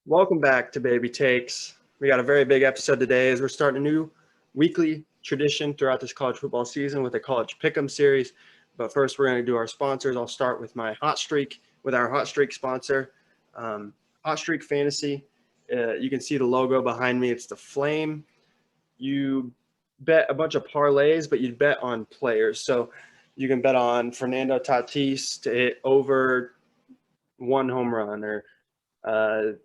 Welcome back to Baby Takes. We got a very big episode today as we're starting a new weekly tradition throughout this college football season with a college pick'em series. But first, we're going to do our sponsors. I'll start with my Hot Streak, with our Hot Streak sponsor, Hot Streak Fantasy. You can see the logo behind me. It's the flame. You bet a bunch of parlays, but you bet on players. So you can bet on Fernando Tatis to hit over one home run or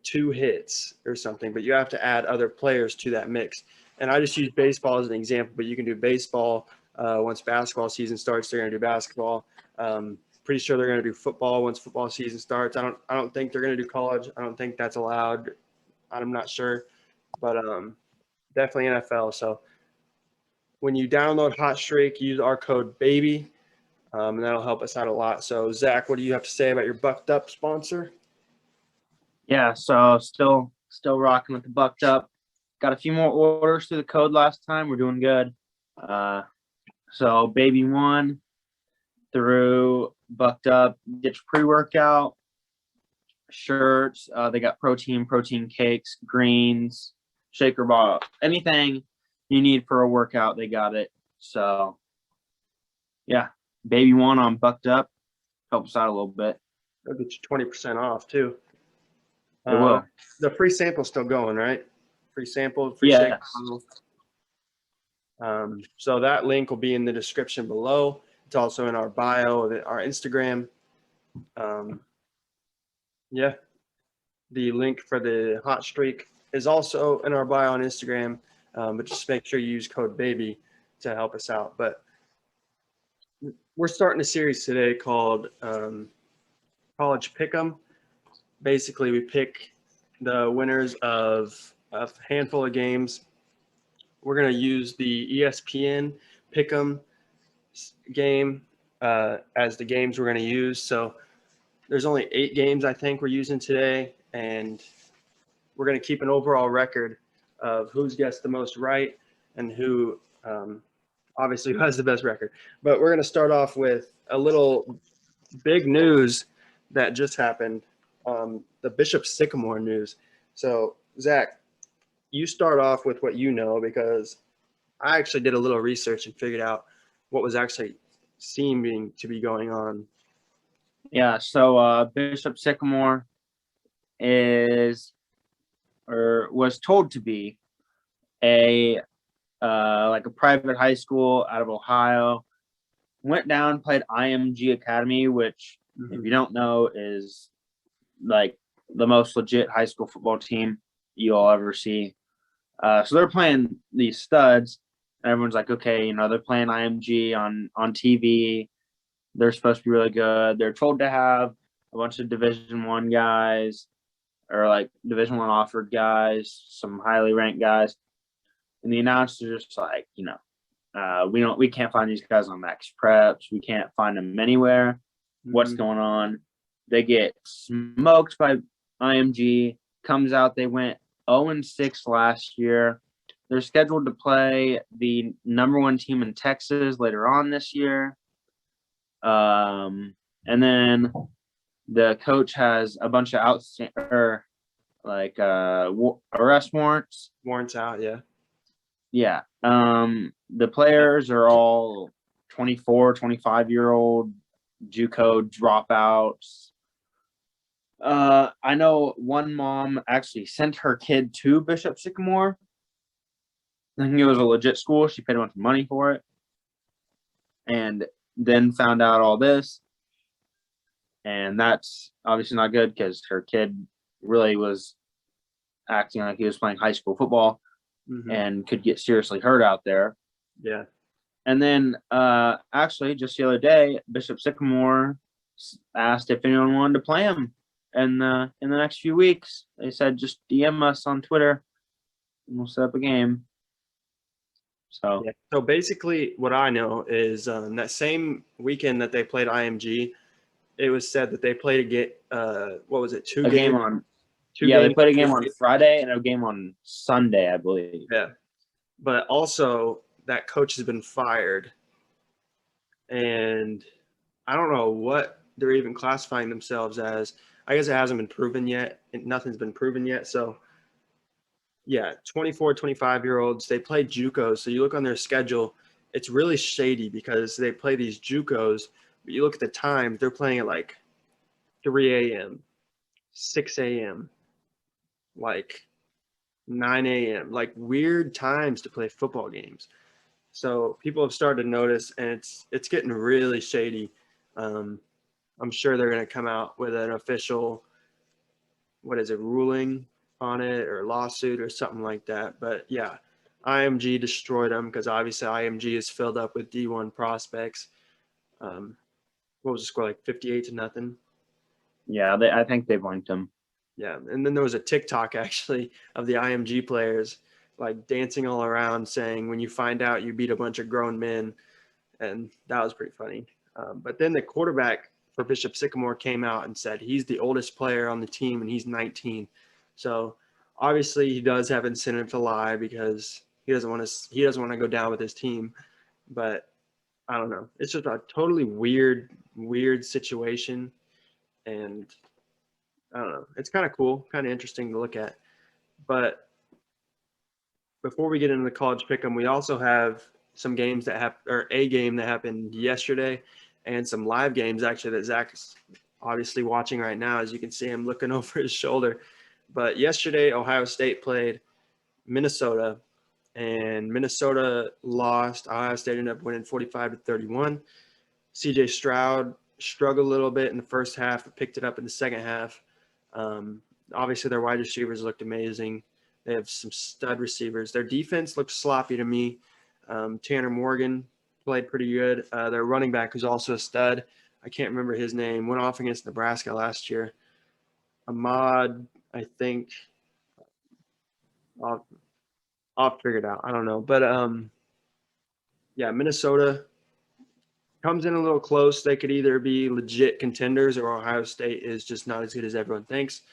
two hits or something, but you have to add other players to that mix. And I just use baseball as an example, but you can do baseball once basketball season starts. They're going to do basketball. Pretty sure they're going to do football once football season starts. I don't think they're going to do college. I don't think that's allowed. I'm not sure, but definitely NFL. So when you download Hot Streak, use our code BABY, and that'll help us out a lot. So Zach, what do you have to say about your Bucked Up sponsor? Yeah, so still rocking with the Bucked Up. Got a few more orders through the code last time. We're doing good. So Baby 1 through Bucked Up, get your pre-workout, shirts. They got protein cakes, greens, shaker ball, anything you need for a workout, they got it. So yeah, Baby 1 on Bucked Up helps out a little bit. That'll get you 20% off too. It will. The free sample's still going, right? Free sample, free Yes. So that link will be in the description below. It's also in our bio, our Instagram. Yeah. The link for the Hot Streak is also in our bio on Instagram, but just make sure you use code BABY to help us out. But we're starting a series today called College Pick'em. Basically, we pick the winners of a handful of games. We're going to use the ESPN Pick'em game as the games we're going to use. So there's only 8 games I think we're using today, and we're going to keep an overall record of who's guessed the most right and who obviously who has the best record. But we're going to start off with a little big news that just happened. The Bishop Sycamore news. So, Zach, you start off with what you know, because I actually did a little research and figured out what was actually seeming to be going on. Yeah, so Bishop Sycamore was told to be a private high school out of Ohio. Went down, played IMG Academy, which, if you don't know, is like the most legit high school football team you'll ever see. So they're playing these studs, and everyone's like, okay, they're playing IMG on TV. They're supposed to be really good. They're told to have a bunch of Division I guys, or like Division I offered guys, some highly ranked guys. And the announcer's just like, we can't find these guys on Max Preps. We can't find them anywhere. What's going on? They get smoked by IMG. Comes out they went 0-6 last year. They're scheduled to play the number 1 team in Texas later on this year. And then the coach has a bunch of arrest warrants. Warrants out, yeah. Yeah. The players are all 24, 25-year-old JUCO dropouts. I know one mom actually sent her kid to Bishop Sycamore. I think it was a legit school. She paid a bunch of money for it. And then found out all this. And that's obviously not good, because her kid really was acting like he was playing high school football and could get seriously hurt out there. Yeah. And then actually just the other day, Bishop Sycamore asked if anyone wanted to play him in the next few weeks. They said, just DM us on Twitter and we'll set up a game. So, So basically what I know is that same weekend that they played IMG, it was said that they played a game. What was it? They played a game on Friday and a game on Sunday, I believe. Yeah. But also that coach has been fired. And I don't know what they're even classifying themselves as. I guess it hasn't been proven yet. Nothing's been proven yet. So, yeah, 24, 25-year-olds, they play JUCOs. So you look on their schedule, it's really shady because they play these JUCOs. But you look at the time, they're playing at like 3 a.m., 6 a.m., like 9 a.m., like weird times to play football games. So people have started to notice, and it's getting really shady. I'm sure they're going to come out with an official, ruling on it or lawsuit or something like that. But yeah, IMG destroyed them because obviously IMG is filled up with D1 prospects. What was the score, like 58-0? Yeah, I think they blanked him. Yeah, and then there was a TikTok actually of the IMG players like dancing all around saying, when you find out you beat a bunch of grown men, and that was pretty funny. But then the quarterback for Bishop Sycamore came out and said he's the oldest player on the team and he's 19. So obviously he does have incentive to lie because he doesn't want to go down with his team. But I don't know. It's just a totally weird situation, and I don't know. It's kind of cool, kind of interesting to look at. But before we get into the college pick'em, we also have some games or a game that happened yesterday, and some live games actually that Zach's obviously watching right now. As you can see him looking over his shoulder. But yesterday, Ohio State played Minnesota, and Minnesota lost. Ohio State ended up winning 45-31. CJ Stroud struggled a little bit in the first half, but picked it up in the second half. Obviously, their wide receivers looked amazing. They have some stud receivers. Their defense looked sloppy to me. Tanner Morgan played pretty good. Their running back, who's also a stud, I can't remember his name, went off against Nebraska last year. Ahmad, I think. I'll figure it out. I don't know. But, yeah, Minnesota comes in a little close. They could either be legit contenders or Ohio State is just not as good as everyone thinks.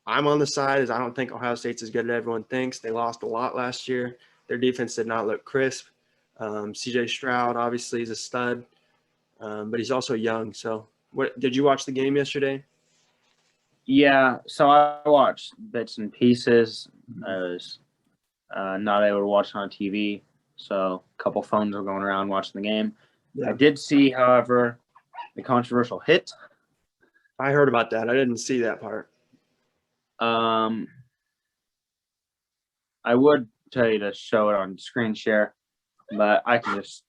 I'm on the side as I don't think Ohio State's as good as everyone thinks. They lost a lot last year. Their defense did not look crisp. CJ Stroud obviously is a stud, but he's also young. So, what did you watch the game yesterday? Yeah, so I watched bits and pieces. I was not able to watch it on TV, so a couple phones were going around watching the game. Yeah. I did see, however, the controversial hit. I heard about that. I didn't see that part. I would tell you to show it on screen share, but I can just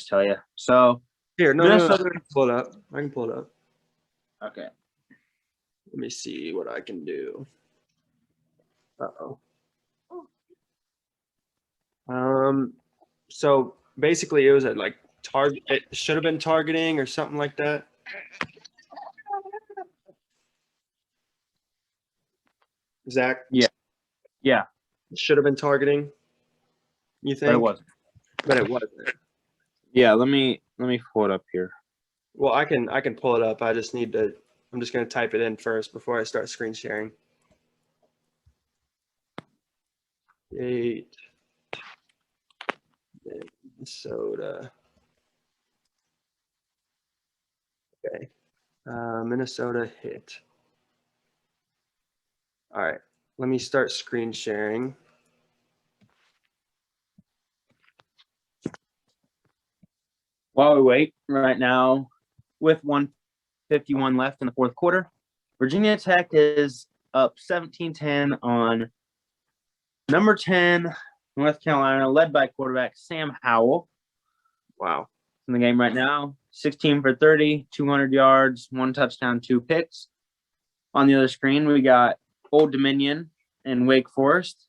tell you. So Here, no, I can pull it up. Okay. Let me see what I can do. Uh-oh. So basically it was at like target. It should have been targeting or something like that. Zach? Yeah. It should have been targeting. You think? But it wasn't. But it wasn't. Yeah, let me pull it up here. Well, I can pull it up. I just need to. I'm just going to type it in first before I start screen sharing. 8 Minnesota. Okay. Minnesota hit. All right. Let me start screen sharing. While we wait, right now, with 1:51 left in the fourth quarter, Virginia Tech is up 17-10 on number 10 North Carolina, led by quarterback Sam Howell. Wow. In the game right now, 16 for 30, 200 yards, 1 touchdown, 2 picks. On the other screen, we got Old Dominion and Wake Forest.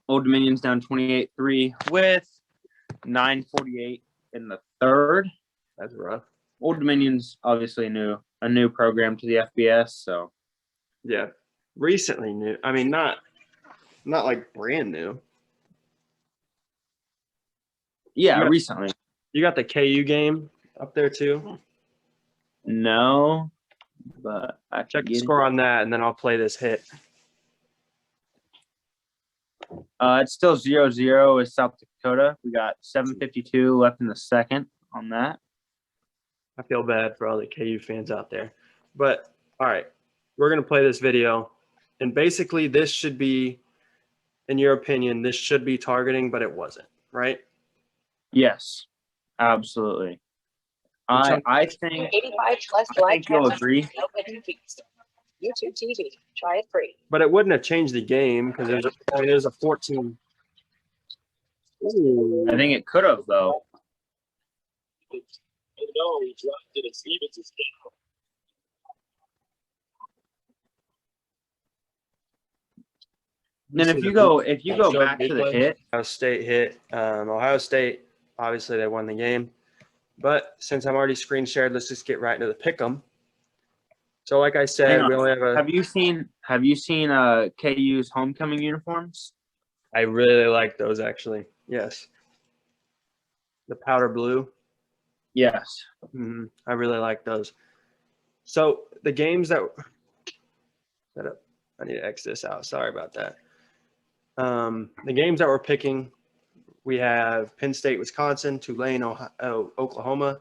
Old Dominion's down 28-3 with 9:48 in the third. That's rough. Old Dominion's obviously a new program to the FBS, so yeah, recently new. I mean, not like brand new. Yeah, recently. You got the KU game up there too? No, but I check the score on that, and then I'll play this hit. It's still 0-0 with South Dakota. We got 7:52 left in the second on that. I feel bad for all the KU fans out there. But All right, we're going to play this video. And basically, this should be, in your opinion, this should be targeting, but it wasn't, right? Yes, absolutely. I think 85 plus I think you'll agree. YouTube TV. Try it free. But it wouldn't have changed the game because there's a 14. Ooh. I think it could have though. Then if you go back to the hit, Ohio State hit. Ohio State, obviously they won the game. But since I'm already screen shared, let's just get right into the pick 'em. So like I said, we only have a. have you seen KU's homecoming uniforms? I really like those actually. Yes. The powder blue. Yes. I really like those. So the games that I need to X this out. Sorry about that. The games that we're picking, we have Penn State, Wisconsin, Tulane, Oklahoma,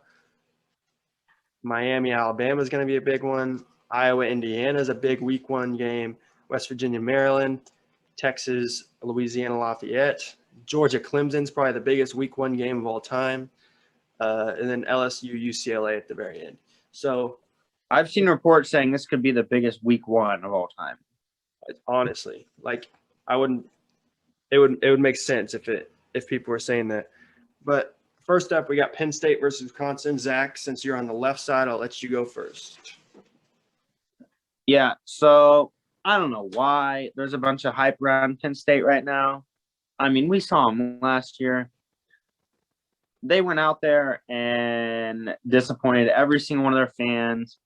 Miami, Alabama is going to be a big one. Iowa, Indiana is a big week 1 game. West Virginia, Maryland, Texas, Louisiana, Lafayette. Georgia, Clemson's probably the biggest week 1 game of all time. And then LSU, UCLA at the very end. So I've seen reports saying this could be the biggest week 1 of all time. Honestly, like it would make sense if people were saying that. But first up, we got Penn State versus Wisconsin. Zach, since you're on the left side, I'll let you go first. Yeah, so I don't know why there's a bunch of hype around Penn State right now. I mean, we saw them last year. They went out there and disappointed every single one of their fans.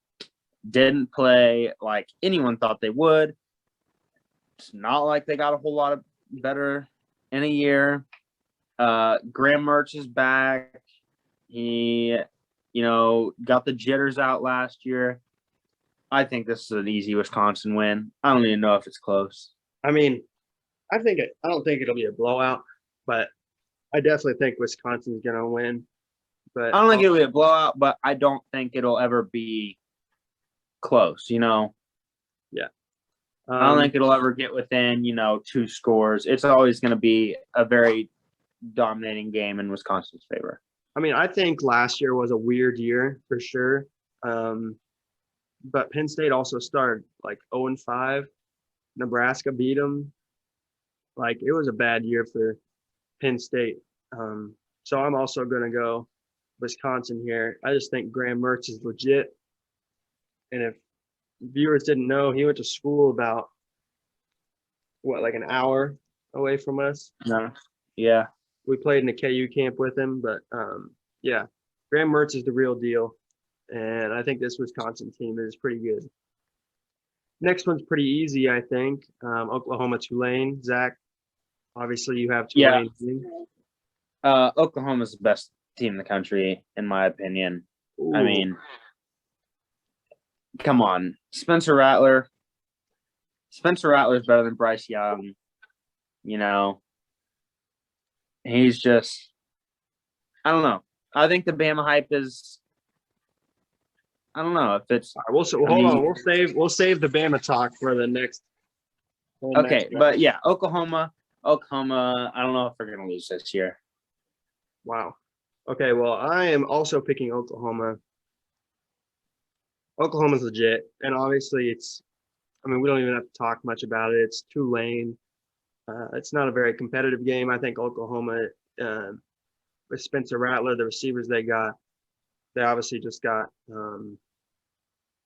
Didn't play like anyone thought they would. It's not like they got a whole lot of better in a year. Graham Mertz is back. He, got the jitters out last year. I think this is an easy Wisconsin win. I don't even know if it's close. I mean, I don't think it'll be a blowout, but I definitely think Wisconsin's going to win. But I don't think it'll be a blowout, but I don't think it'll ever be close, Yeah. I don't think it'll ever get within, 2 scores. It's always going to be a very dominating game in Wisconsin's favor. I mean, I think last year was a weird year for sure. But Penn State also started like 0-5. Nebraska beat them. Like it was a bad year for Penn State. So I'm also going to go Wisconsin here. I just think Graham Mertz is legit. And if viewers didn't know, he went to school about like an hour away from us. No. Yeah. We played in a KU camp with him, but yeah, Graham Mertz is the real deal. And I think this Wisconsin team is pretty good. Next one's pretty easy, I think. Oklahoma, Tulane. Zach, obviously you have Tulane. Yeah. Oklahoma's the best team in the country, in my opinion. Ooh. I mean, come on. Spencer Rattler's better than Bryce Young. He's just, I don't know. I think the Bama hype is, I don't know if it's. All right, hold on. We'll save the Bama talk for the next. Okay, but yeah, Oklahoma. I don't know if we're gonna lose this year. Wow. Okay, well, I am also picking Oklahoma. Oklahoma's legit, and obviously we don't even have to talk much about it. It's Tulane. It's not a very competitive game. I think Oklahoma, with Spencer Rattler, the receivers they obviously just got.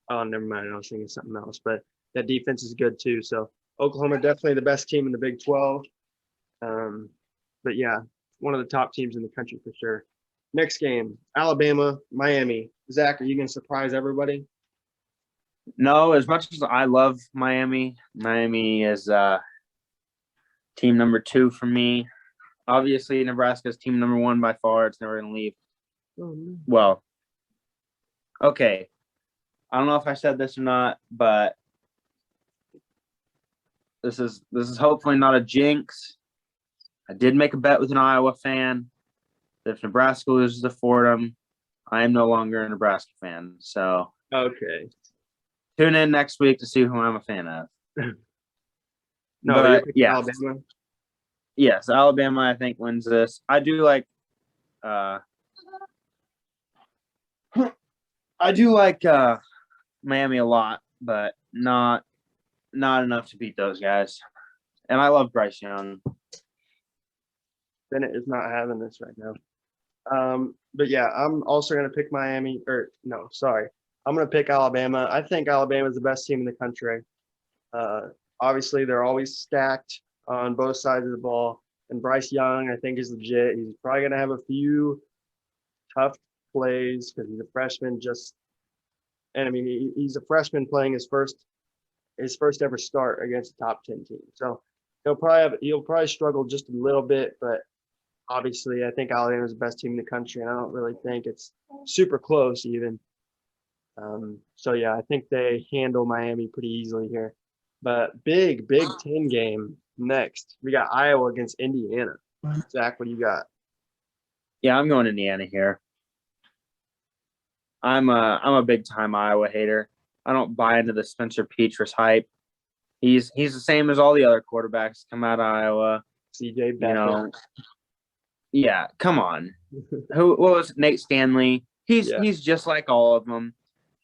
Oh, never mind. I was thinking something else, but that defense is good too. So Oklahoma definitely the best team in the Big 12. But yeah, one of the top teams in the country for sure. Next game, Alabama, Miami. Zach, are you going to surprise everybody? No, as much as I love Miami is team number 2 for me. Obviously, Nebraska's team number 1 by far. It's never going to leave. Oh, no. Well, okay. I don't know if I said this or not, but this is hopefully not a jinx. I did make a bet with an Iowa fan that if Nebraska loses to Fordham, I am no longer a Nebraska fan. So okay. Tune in next week to see who I'm a fan of. No, But, you're picking yes. Alabama. Yes, Alabama, I think, wins this. I do like Miami a lot, but not enough to beat those guys. And I love Bryce Young. Bennett is not having this right now. But yeah, I'm also going to pick Miami. Or no, sorry, I'm going to pick Alabama. I think Alabama is the best team in the country. Obviously, they're always stacked on both sides of the ball. And Bryce Young, I think, is legit. He's probably going to have a few tough plays because he's a freshman. And I mean, he's a freshman playing his first ever start against a top 10 team. So he'll probably struggle just a little bit, but obviously, I think Alabama is the best team in the country, and I don't really think it's super close even. So yeah, I think they handle Miami pretty easily here. But Big Ten game next. We got Iowa against Indiana. Zach, what do you got? Yeah, I'm going Indiana here. I'm a big time Iowa hater. I don't buy into the Spencer Petras hype. He's the same as all the other quarterbacks come out of Iowa. CJ Beathard. Yeah, come on. What was it? Nate Stanley? He's just like all of them.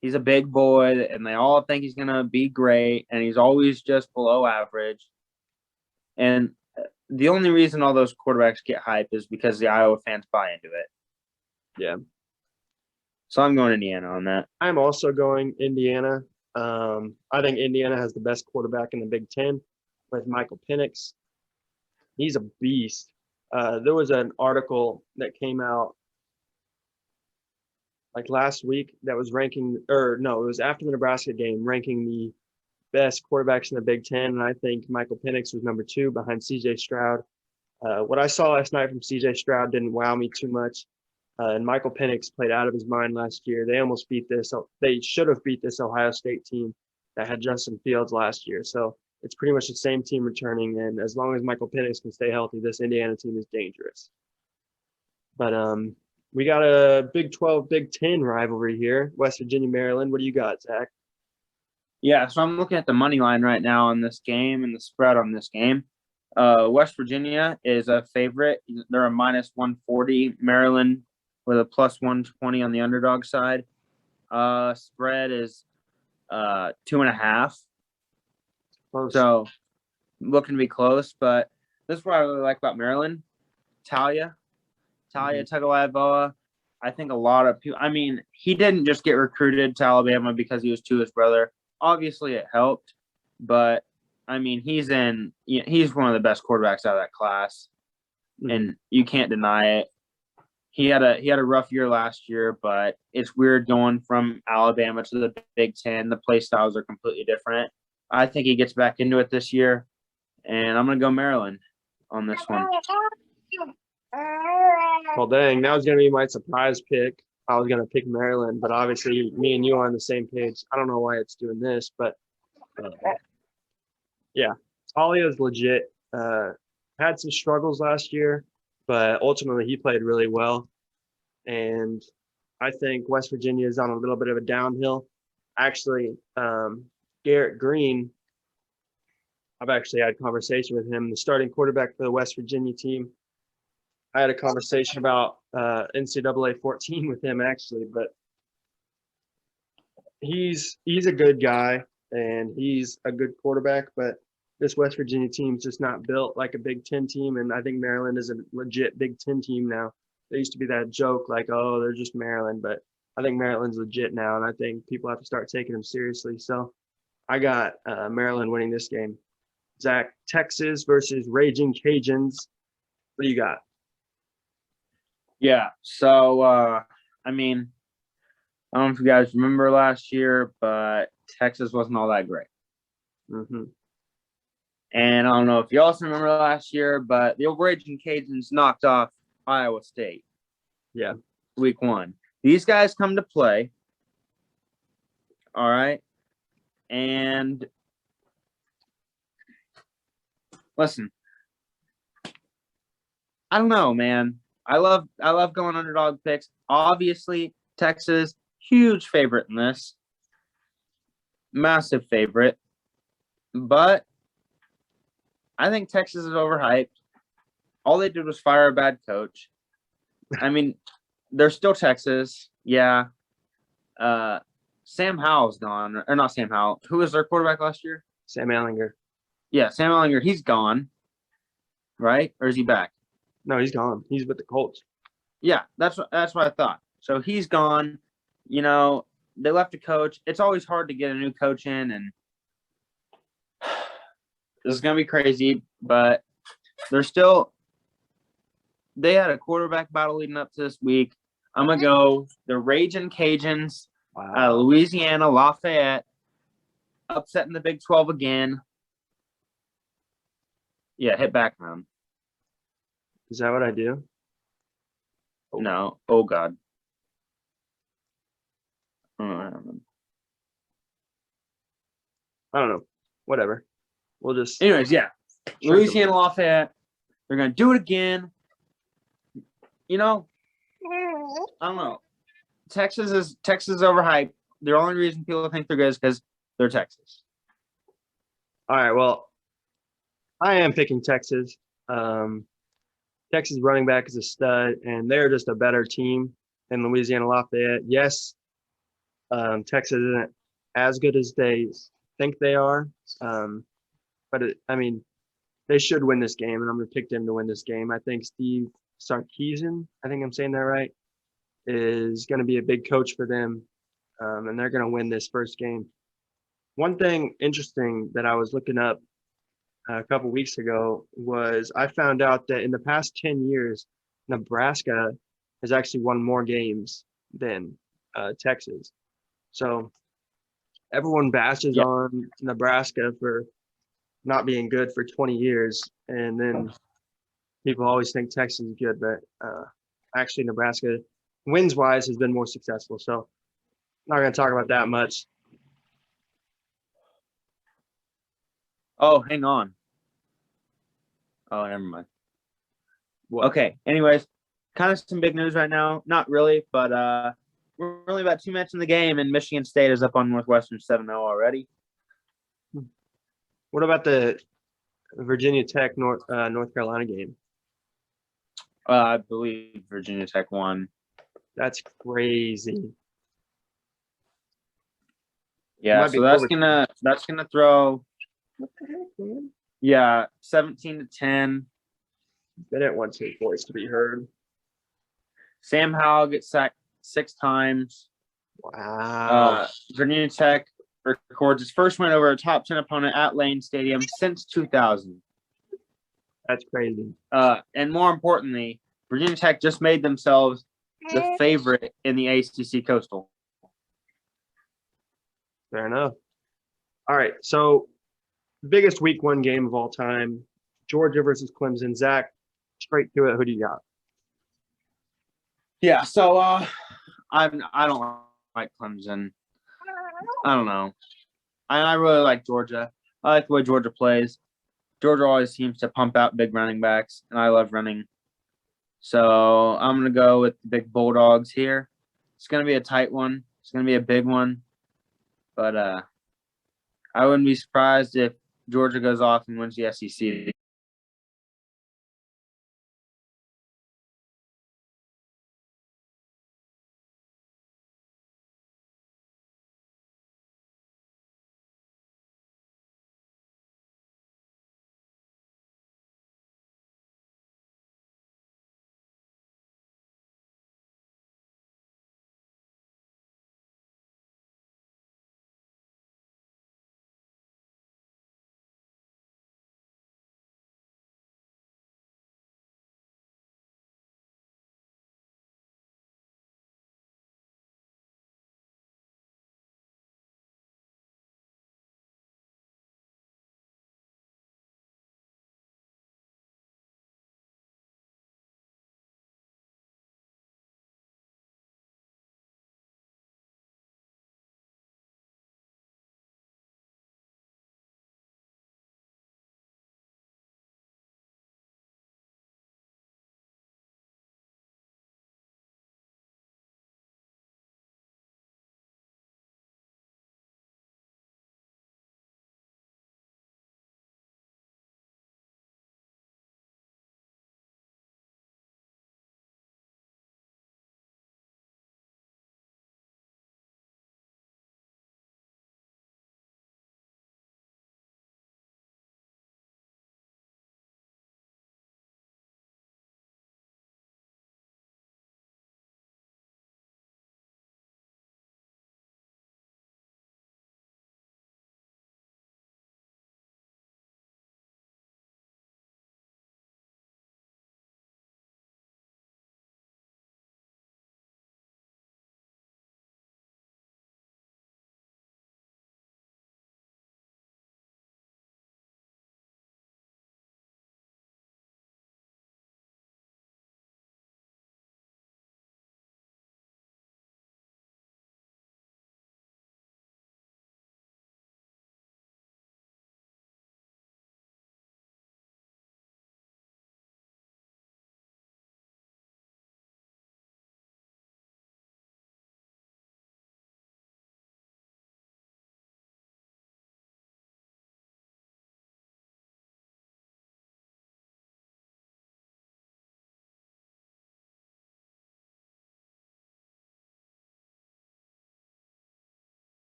He's a big boy, and they all think he's gonna be great, and he's always just below average. And the only reason all those quarterbacks get hype is because the Iowa fans buy into it. Yeah. So I'm going Indiana on that. I'm also going Indiana. I think Indiana has the best quarterback in the Big Ten with Michael Penix. He's a beast. There was an article that came out like last week that was it was after the Nebraska game, ranking the best quarterbacks in the Big Ten. And I think Michael Penix was number 2 behind CJ Stroud. What I saw last night from CJ Stroud didn't wow me too much. And Michael Penix played out of his mind last year. They should have beat this Ohio State team that had Justin Fields last year. So it's pretty much the same team returning. And as long as Michael Penix can stay healthy, this Indiana team is dangerous. But we got a Big 12, Big 10 rivalry here. West Virginia, Maryland. What do you got, Zach? Yeah, so I'm looking at the money line right now on this game and the spread on this game. West Virginia is a favorite. They're a minus 140. Maryland with a plus 120 on the underdog side. Spread is 2.5. Close. So looking to be close, but this is what I really like about Maryland. Talia Tagovailoa. I think a lot of people. I mean, he didn't just get recruited to Alabama because he was to his brother. Obviously, it helped, but I mean, he's one of the best quarterbacks out of that class, and you can't deny it. He had a rough year last year, but it's weird going from Alabama to the Big Ten. The play styles are completely different. I think he gets back into it this year, and I'm going to go Maryland on this one. Well, dang, that was going to be my surprise pick. I was going to pick Maryland, but obviously me and you are on the same page. I don't know why it's doing this, but yeah, Talia is legit. Had some struggles last year, but ultimately he played really well. And I think West Virginia is on a little bit of a downhill. Actually, Garrett Green, I've actually had a conversation with him, the starting quarterback for the West Virginia team. I had a conversation about NCAA 14 with him actually, but he's a good guy and he's a good quarterback, but this West Virginia team's just not built like a Big Ten team, and I think Maryland is a legit Big Ten team now. There used to be that joke like, oh, they're just Maryland, but I think Maryland's legit now, and I think people have to start taking them seriously. So I got Maryland winning this game. Zach, Texas versus Raging Cajuns. What do you got? Yeah, so, I mean, I don't know if you guys remember last year, but Texas wasn't all that great. Mm-hmm. And I don't know if you also remember last year, but the old Raging Cajuns knocked off Iowa State. Yeah. Week 1. These guys come to play. All right. And listen, I don't know, man. I love going underdog picks. Obviously, Texas, huge favorite in this. massive favorite, but I think Texas is overhyped. All they did was fire a bad coach. I mean, they're still Texas. Yeah. Sam Howell's gone. Or not Sam Howell. Who was their quarterback last year? Sam Ellinger. Yeah, Sam Ellinger. He's gone. Right? Or is he back? No, he's gone. He's with the Colts. Yeah, that's what I thought. So he's gone. You know, they left a coach. It's always hard to get a new coach in, and this is gonna be crazy, but they had a quarterback battle leading up to this week. I'm gonna go the Raging Cajuns, Wow. Louisiana Lafayette, upsetting the Big 12 again. Yeah, hit back round. Is that what I do? No, oh god. I don't know. Whatever. We'll just. Anyways, yeah, Shrink Louisiana Lafayette. They're gonna do it again. You know, I don't know. Texas is overhyped. The only reason people think they're good is because they're Texas. All right. Well, I am picking Texas. Texas running back is a stud, and they're just a better team than Louisiana Lafayette. Yes, Texas isn't as good as they think they are, but I mean, they should win this game, and I'm going to pick them to win this game. I think Steve Sarkisian, I think I'm saying that right, is going to be a big coach for them, and they're going to win this first game. One thing interesting that I was looking up a couple weeks ago was I found out that in the past 10 years, Nebraska has actually won more games than Texas. So everyone bashes on Nebraska for not being good for 20 years, and then people always think Texas is good, but actually Nebraska wins wise has been more successful. So I'm not going to talk about that much. Oh, hang on. Oh, never mind. What? Okay. Anyways, kind of some big news right now. Not really, but we're only about 2 minutes in the game, and Michigan State is up on Northwestern 7-0 already. What about the Virginia Tech North Carolina game? I believe Virginia Tech won. That's crazy. Yeah, Might be so that's overtime. gonna throw. What the heck, man? Yeah, 17-10. They didn't want his voice to be heard. Sam Howell gets sacked 6 times. Wow. Virginia Tech records its first win over a top 10 opponent at Lane Stadium since 2000. That's crazy. And more importantly, Virginia Tech just made themselves the favorite in the ACC Coastal. Fair enough. All right. So, biggest week 1 game of all time, Georgia versus Clemson. Zach, straight to it. Who do you got? Yeah, so I don't like Clemson. I don't know. I really like Georgia. I like the way Georgia plays. Georgia always seems to pump out big running backs, and I love running. So I'm going to go with the big Bulldogs here. It's going to be a tight one. It's going to be a big one. But I wouldn't be surprised if Georgia goes off and wins the SEC.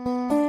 free.